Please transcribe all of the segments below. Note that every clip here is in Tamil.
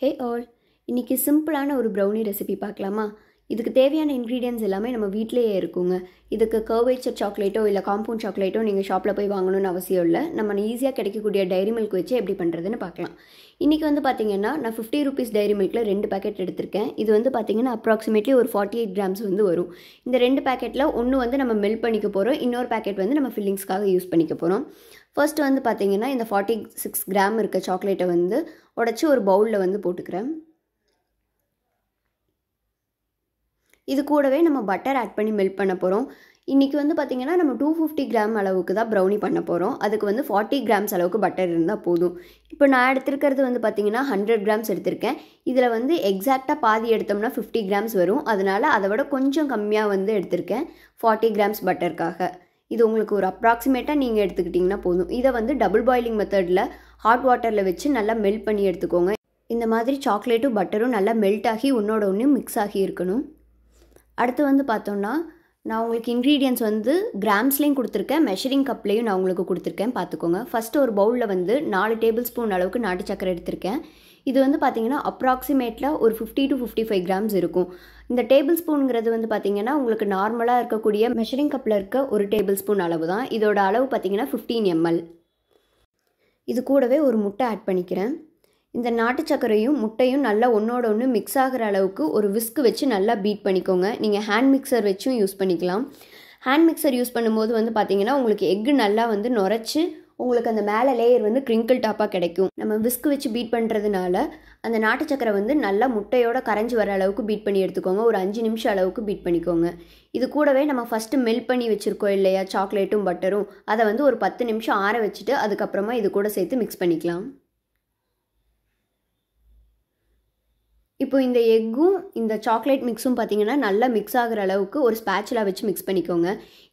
ஹே ஆல், இன்றைக்கி சிம்பிளான ஒரு ப்ரௌனி ரெசிபி பார்க்கலாமா? இதுக்கு தேவையான இன்க்ரீடியன்ட்ஸ் எல்லாமே நம்ம வீட்டிலேயே இருக்குங்க. இதுக்கு கர்வேச்சர் சாக்லேட்டோ இல்லை காம்பவுண்ட் சாக்லேட்டோ நீங்கள் ஷாப்பில் போய் வாங்கணும்னு அவசியம் இல்லை. நம்ம ஈஸியாக கிடைக்கக்கூடிய டைரி மில்க் வச்சு எப்படி பண்ணுறதுன்னு பார்க்கலாம். இன்றைக்கி பார்த்தீங்கன்னா நான் 50 ருபீஸ் டைரி மில்கில் 2 பேக்கெட் எடுத்திருக்கேன். இது பார்த்தீங்கன்னா அப்ராக்சிமேட்லி ஒரு 48 கிராம்ஸ் வரும். இந்த 2 பேக்கெட்டில் ஒன்று நம்ம மெல்ட் பண்ணிக்க போகிறோம், இன்னொரு பேக்கெட் நம்ம ஃபில்லிங்ஸ்க்காக யூஸ் பண்ணிக்க போகிறோம். ஃபர்ஸ்ட் பார்த்தீங்கன்னா இந்த 46 கிராம் இருக்க சாக்லேட்டை உடச்சி ஒரு பவுலில் போட்டுக்கிறேன். இது கூடவே நம்ம பட்டர் ஆட் பண்ணி மெல்ட் பண்ண போகிறோம். இன்றைக்கி பார்த்தீங்கன்னா நம்ம 250 கிராம் அளவுக்கு தான் ப்ரௌனி பண்ண போகிறோம். அதுக்கு 40 கிராம்ஸ் அளவுக்கு பட்டர் இருந்தால் போதும். இப்போ நான் எடுத்துருக்கிறது பார்த்தீங்கன்னா 100 கிராம்ஸ் எடுத்திருக்கேன். இதில் எக்ஸாக்டாக பாதி எடுத்தோம்னா 50 கிராம்ஸ் வரும். அதனால் அதை விட கொஞ்சம் கம்மியாக எடுத்திருக்கேன் 40 கிராம்ஸ் பட்டருக்காக. இது உங்களுக்கு ஒரு அப்ராக்சிமேட்டாக நீங்கள் எடுத்துக்கிட்டிங்கன்னா போதும். இதை டபுள் பாயிலிங் மெத்தடில் ஹாட் வாட்டரில் வச்சு நல்லா மெல்ட் பண்ணி எடுத்துக்கோங்க. இந்த மாதிரி சாக்லேட்டும் பட்டரும் நல்லா மெல்ட் ஆகி ஒன்றோட ஒன்று மிக்ஸ் ஆகி இருக்கணும். அடுத்து பார்த்தோம்னா நான் உங்களுக்கு இன்க்ரீடியன்ட்ஸ் கிராம்ஸ்லேயும் கொடுத்துருக்கேன், மெஷரிங் கப்லேயும் நான் உங்களுக்கு கொடுத்துருக்கேன், பார்த்துக்கோங்க. ஃபஸ்ட்டு ஒரு பவுலில் 4 டேபிள் ஸ்பூன் அளவுக்கு நாட்டு சக்கரை எடுத்திருக்கேன். இது பார்த்தீங்கன்னா அப்ராக்சிமேட்டில் ஒரு 50 to 55 கிராம்ஸ் இருக்கும். இந்த டேபிள் ஸ்பூனுங்கிறது பார்த்தீங்கன்னா உங்களுக்கு நார்மலாக இருக்கக்கூடிய மெஷரிங் கப்பில் இருக்க ஒரு டேபிள் ஸ்பூன் அளவு தான். இதோட அளவு பார்த்தீங்கன்னா 15 ml. இது கூடவே ஒரு முட்டை ஆட் பண்ணிக்கிறேன். இந்த நாட்டு சக்கரையும் முட்டையும் நல்லா ஒன்றோட ஒன்று மிக்ஸ் ஆகிற அளவுக்கு ஒரு விஸ்க் வச்சு நல்லா பீட் பண்ணிக்கோங்க. நீங்கள் ஹேண்ட் மிக்சர் வச்சும் யூஸ் பண்ணிக்கலாம். ஹேண்ட் மிக்சர் யூஸ் பண்ணும்போது பார்த்தீங்கன்னா உங்களுக்கு எக்கு நல்லா நுரைச்சி உங்களுக்கு அந்த மேலே லேயர் க்ரிங்கிள் டாப்பாக கிடைக்கும். நம்ம விஸ்க் வச்சு பீட் பண்ணுறதுனால அந்த நாட்டு சக்கரை நல்லா முட்டையோட கரைஞ்சி வர அளவுக்கு பீட் பண்ணி எடுத்துக்கோங்க. ஒரு 5 நிமிஷம் அளவுக்கு பீட் பண்ணிக்கோங்க. இது கூடவே நம்ம ஃபஸ்ட்டு மெல்ட் பண்ணி வச்சுருக்கோம் இல்லையா சாக்லேட்டும் பட்டரும், அதை ஒரு 10 நிமிஷம் ஆற வச்சுட்டு அதுக்கப்புறமா இது கூட சேர்த்து மிக்ஸ் பண்ணிக்கலாம். இப்போ இந்த எக்கும் இந்த சாக்லேட் மிக்ஸும் பார்த்தீங்கன்னா நல்லா மிக்ஸ் ஆகிற அளவுக்கு ஒரு ஸ்பேச்சுலா வச்சு மிக்ஸ் பண்ணிக்கோங்க.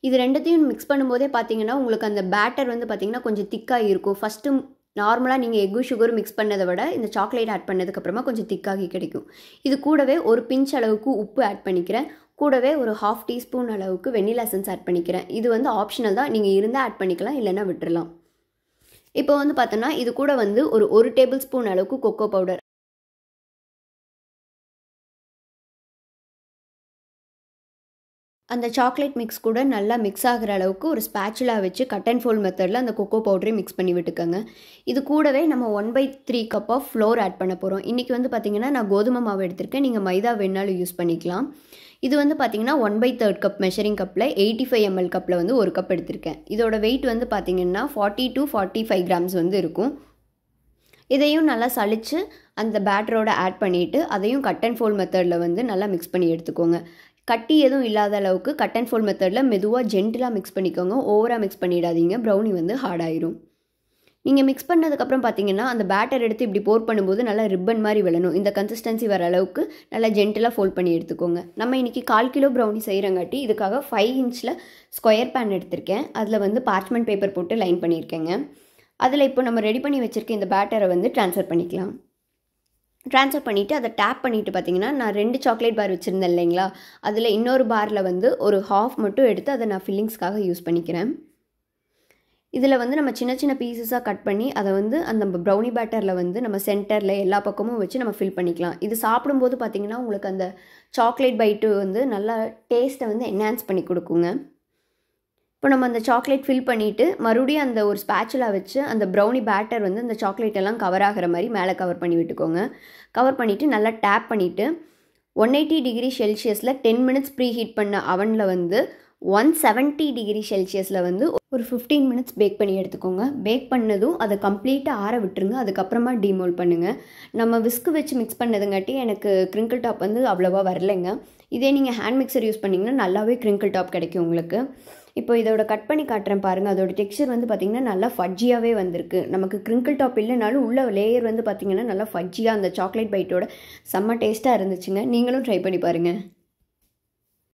இது ரெண்டுத்தையும் மிக்ஸ் பண்ணும்போதே பார்த்தீங்கன்னா உங்களுக்கு அந்த பேட்டர் பார்த்தீங்கன்னா கொஞ்சம் திக்காக இருக்கும். ஃபஸ்ட்டு நார்மலாக நீங்கள் எக்கும் சுகரும் மிக்ஸ் பண்ணதை விட இந்த சாக்லேட் ஆட் பண்ணதுக்கப்புறமா கொஞ்சம் திக்காகி கிடைக்கும். இது கூடவே ஒரு பிஞ்ச் அளவுக்கு உப்பு ஆட் பண்ணிக்கிறேன். கூடவே ஒரு 1/2 டீஸ்பூன் அளவுக்கு வெண்ணிலா எசன்ஸ் ஆட் பண்ணிக்கிறேன். இது ஆப்ஷனல் தான், நீங்கள் இருந்தால் ஆட் பண்ணிக்கலாம், இல்லைன்னா விட்டுறலாம். இப்போ பார்த்தோன்னா இது கூட ஒரு டேபிள் ஸ்பூன் அளவுக்கு கொக்கோ பவுடர், அந்த சாக்லேட் மிக்ஸ் கூட நல்லா மிக்ஸ் ஆகிற அளவுக்கு ஒரு ஸ்பேச்சுலா வச்சு கட் அண்ட் ஃபோல்ட் மெத்தடில் அந்த கொக்கோ பவுடரையும் மிக்ஸ் பண்ணி விட்டுக்கோங்க. இது கூடவே நம்ம 1/3 கப் ஆஃப் ஃப்ளோர் ஆட் பண்ண போகிறோம். இன்றைக்கி பார்த்தீங்கன்னா நான் கோதுமை மாவு எடுத்திருக்கேன், நீங்கள் மைதா வேணாலும் யூஸ் பண்ணிக்கலாம். இது பார்த்தீங்கன்னா 1/3 கப் மெஷரிங் கப்பில் 85 ml கப்பில் ஒரு கப் எடுத்திருக்கேன். இதோட வெயிட் பார்த்தீங்கன்னா 40 to 45 கிராம்ஸ் இருக்கும். இதையும் நல்லா சளிச்சு அந்த பேட்டரோட ஆட் பண்ணிவிட்டு அதையும் கட் அண்ட் ஃபோல்ட் மெத்தடில் நல்லா மிக்ஸ் பண்ணி எடுத்துக்கோங்க. கட்டி எதுவும் இல்லாத அளவுக்கு கட் அண்ட் ஃபோல்ட் மெத்தடில் மெதுவாக ஜென்டிலாக மிக்ஸ் பண்ணிக்கோங்க. ஓவராக மிக்ஸ் பண்ணிடாதீங்க, ப்ரௌனி ஹார்ட் ஆயிரும். நீங்கள் மிக்ஸ் பண்ணதுக்கப்புறம் பார்த்தீங்கன்னா அந்த பேட்டர் எடுத்து இப்படி போர் பண்ணும்போது நல்லா ரிப்பன் மாதிரி விழணும். இந்த கன்சிஸ்டன்சி வர அளவுக்கு நல்லா ஜென்டிலாக ஃபோல்ட் பண்ணி எடுத்துக்கோங்க. நம்ம இன்றைக்கி 1/4 கிலோ ப்ரௌனி செய்கிறங்காட்டி இதுக்காக 5 இன்ச்சில் ஸ்கொயர் பேன் எடுத்திருக்கேன். அதில் பார்ச்மெண்ட் பேப்பர் போட்டு லைன் பண்ணியிருக்கேங்க. அதில் இப்போ நம்ம ரெடி பண்ணி வச்சுருக்க இந்த பேட்டரை ட்ரான்ஸ்ஃபர் பண்ணிக்கலாம். ட்ரான்ஸ்ஃபர் பண்ணிவிட்டு அதை டேப் பண்ணிவிட்டு பார்த்தீங்கன்னா நான் 2 சாக்லேட் பார் வச்சுருந்தேன் இல்லைங்களா, அதில் இன்னொரு பாரில் ஒரு 1/2 மட்டும் எடுத்து அதை நான் ஃபில்லிங்ஸ்க்காக யூஸ் பண்ணிக்கிறேன். இதில் நம்ம சின்ன சின்ன பீசஸாக கட் பண்ணி அதை அந்த ப்ரௌனி பேட்டரில் நம்ம சென்டரில் எல்லா பக்கமும் வச்சு நம்ம ஃபில் பண்ணிக்கலாம். இது சாப்பிடும்போது பார்த்தீங்கன்னா உங்களுக்கு அந்த சாக்லேட் பைட்டு நல்லா டேஸ்ட்டை என்ஹான்ஸ் பண்ணி கொடுக்குங்க. இப்போ நம்ம அந்த சாக்லேட் ஃபில் பண்ணிவிட்டு மறுபடியும் அந்த ஒரு ஸ்பேச்சுலா வச்சு அந்த ப்ரௌனி பேட்டர் அந்த சாக்லேட் எல்லாம் கவர் ஆகிற மாதிரி மேலே கவர் பண்ணி விட்டுக்கோங்க. கவர் பண்ணிவிட்டு நல்லா டேப் பண்ணிவிட்டு 180 டிகிரி செல்சியஸில் 10 மினிட்ஸ் ப்ரீ ஹீட் பண்ண அவனில் 170 டிகிரி செல்சியஸில் ஒரு 15 மினிட்ஸ் பேக் பண்ணி எடுத்துக்கோங்க. பேக் பண்ணதும் அதை கம்ப்ளீட்டாக ஆற விட்டுருங்க. அதுக்கப்புறமா டீமோல்ட் பண்ணுங்கள். நம்ம விஸ்க் வச்சு மிக்ஸ் பண்ணதுங்காட்டி எனக்கு க்ரிங்கிள் டாப் அவ்வளோவா வரலைங்க. இதே நீங்கள் ஹேண்ட் மிக்சர் யூஸ் பண்ணிங்கன்னா நல்லாவே க்ரிங்கிள் டாப் கிடைக்கும் உங்களுக்கு. இப்போ இதோட கட் பண்ணி காட்டுறேன் பாருங்கள். அதோட டெக்ஸ்சர் பார்த்திங்கன்னா நல்லா ஃபட்ஜியாகவே வந்திருக்கு. நமக்கு க்ரிங்கிள் டாப் இல்லைனாலும் உள்ள லேயர் பார்த்திங்கன்னா நல்லா ஃபட்ஜியாக அந்த சாக்லேட் பைட்டோட செம்ம டேஸ்ட்டாக இருந்துச்சுங்க. நீங்களும் ட்ரை பண்ணி பாருங்கள்.